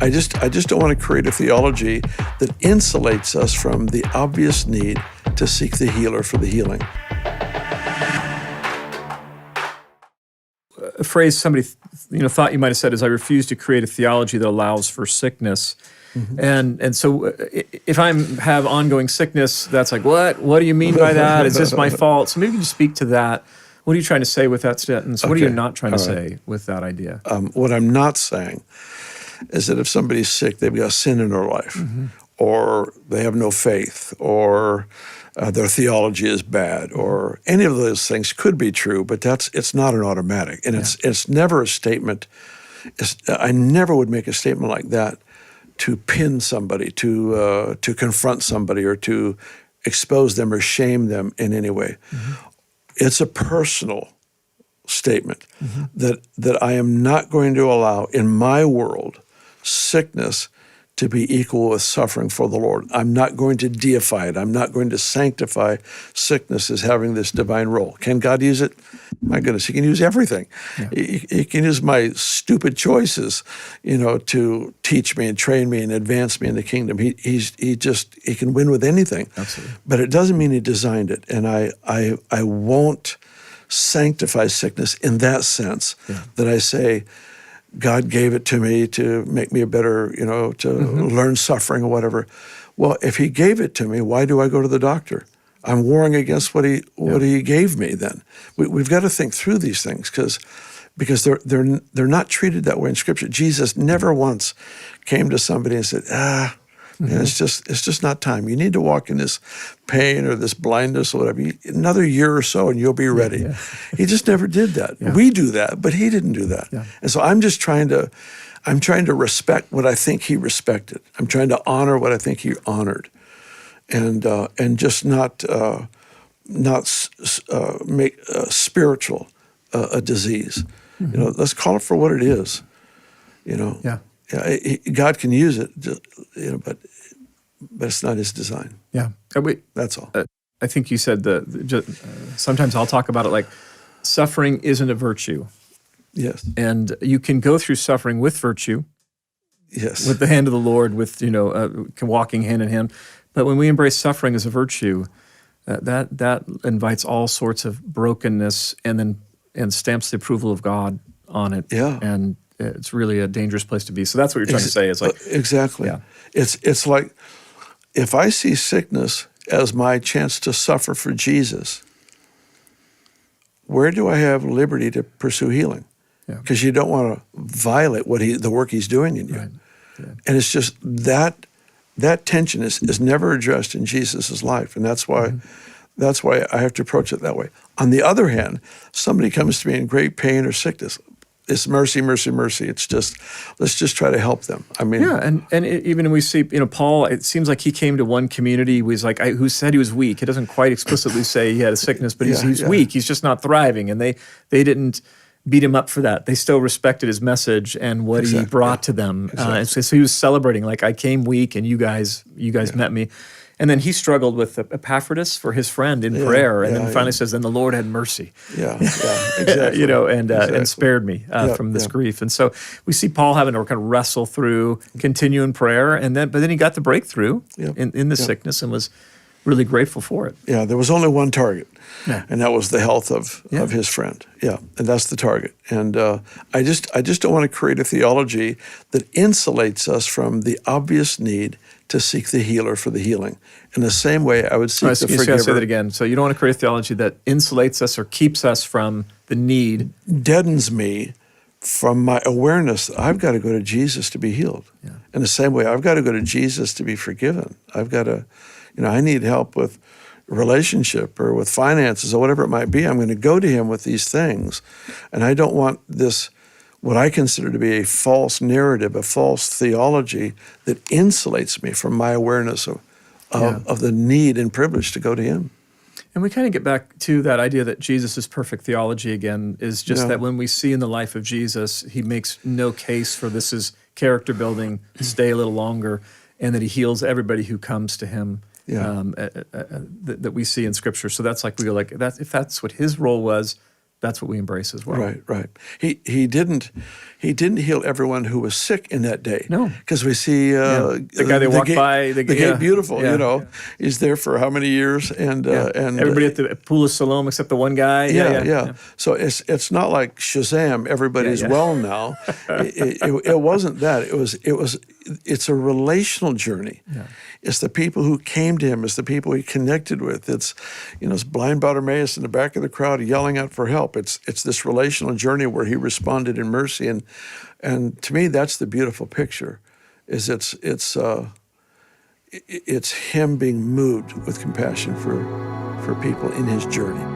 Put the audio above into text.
I just don't want to create a theology that insulates us from the obvious need to seek the healer for the healing. A phrase somebody thought you might have said is, "I refuse to create a theology that allows for sickness." Mm-hmm. And so if I have ongoing sickness, that's like, what do you mean by that? Is this my fault? So maybe you can just speak to that. What are you trying to say with that sentence? What are you not trying to say with that idea? What I'm not saying is that if somebody's sick, they've got sin in their life, or they have no faith, or their theology is bad, or any of those things could be true, but it's not an automatic. And it's never a statement. I never would make a statement like that to pin somebody, to confront somebody, or to expose them or shame them in any way. It's a personal statement that I am not going to allow in my world sickness to be equal with suffering for the Lord. I'm not going to deify it. I'm not going to sanctify sickness as having this divine role. Can God use it? My goodness, he can use everything. Yeah. He can use my stupid choices, to teach me and train me and advance me in the kingdom. He can win with anything. Absolutely. But it doesn't mean he designed it. And I won't sanctify sickness in that sense, that I say, God gave it to me to make me a better, to learn suffering or whatever. Well, if he gave it to me, why do I go to the doctor? I'm warring against what he gave me then. We've got to think through these things because they're not treated that way in Scripture. Jesus never once came to somebody and said, it's just not time. You need to walk in this pain or this blindness or whatever. Another year or so and you'll be ready. Yeah. He just never did that. Yeah. We do that, but he didn't do that. Yeah. And so I'm trying to respect what I think he respected. I'm trying to honor what I think he honored, and just not make spiritual a disease. Let's call it for what it is. Yeah. God can use it, but it's not his design. Yeah, that's all. I think you said sometimes I'll talk about it like suffering isn't a virtue. Yes, and you can go through suffering with virtue. Yes, with the hand of the Lord, with walking hand in hand. But when we embrace suffering as a virtue, that invites all sorts of brokenness and stamps the approval of God on it. Yeah, and it's really a dangerous place to be. So that's what you're trying to say. It's like exactly. Yeah. It's like if I see sickness as my chance to suffer for Jesus, where do I have liberty to pursue healing? Because you don't want to violate the work he's doing in you. Right. Yeah. And it's just that tension is never addressed in Jesus' life, and that's why I have to approach it that way. On the other hand, somebody comes to me in great pain or sickness. It's mercy, mercy, mercy. It's just, let's just try to help them. I mean, even we see, Paul. It seems like he came to one community who said he was weak. It doesn't quite explicitly say he had a sickness, but he's weak. He's just not thriving, and they didn't beat him up for that. They still respected his message and what he brought to them. Exactly. And so he was celebrating, like, I came weak, and you guys met me. And then he struggled with Epaphroditus for his friend in prayer, and then finally says, "Then the Lord had mercy." Yeah, exactly. And spared me from this grief. And so we see Paul having to kind of wrestle through, continue in prayer, but then he got the breakthrough in the sickness and was really grateful for it. Yeah, there was only one target, and that was the health of his friend. Yeah, and that's the target. And I just don't want to create a theology that insulates us from the obvious need to seek the healer for the healing. In the same way, I would seek the forgiver. Say that again. So you don't want to create a theology that insulates us or keeps us from the need. Deadens me from my awareness that I've got to go to Jesus to be healed. Yeah. In the same way, I've got to go to Jesus to be forgiven. I've got to, I need help with relationship or with finances or whatever it might be. I'm going to go to him with these things. And I don't want this, what I consider to be a false narrative, a false theology that insulates me from my awareness of the need and privilege to go to him. And we kind of get back to that idea that Jesus is perfect theology again, is just that when we see in the life of Jesus, he makes no case for this is character building, stay a little longer, and that he heals everybody who comes to him that we see in Scripture. So that's like, we go like, if that's what his role was, that's what we embrace as well. Right. He didn't heal everyone who was sick in that day. No, because we see the guy they walked by, the gate beautiful. He's there for how many years, and everybody at the pool of Siloam except the one guy. Yeah. So it's not like Shazam. Everybody's well now. It wasn't that. It's a relational journey. Yeah. It's the people who came to him. It's the people he connected with. It's blind Bartimaeus in the back of the crowd yelling out for help. It's this relational journey where he responded in mercy, and to me that's the beautiful picture. Is it's him being moved with compassion for people in his journey.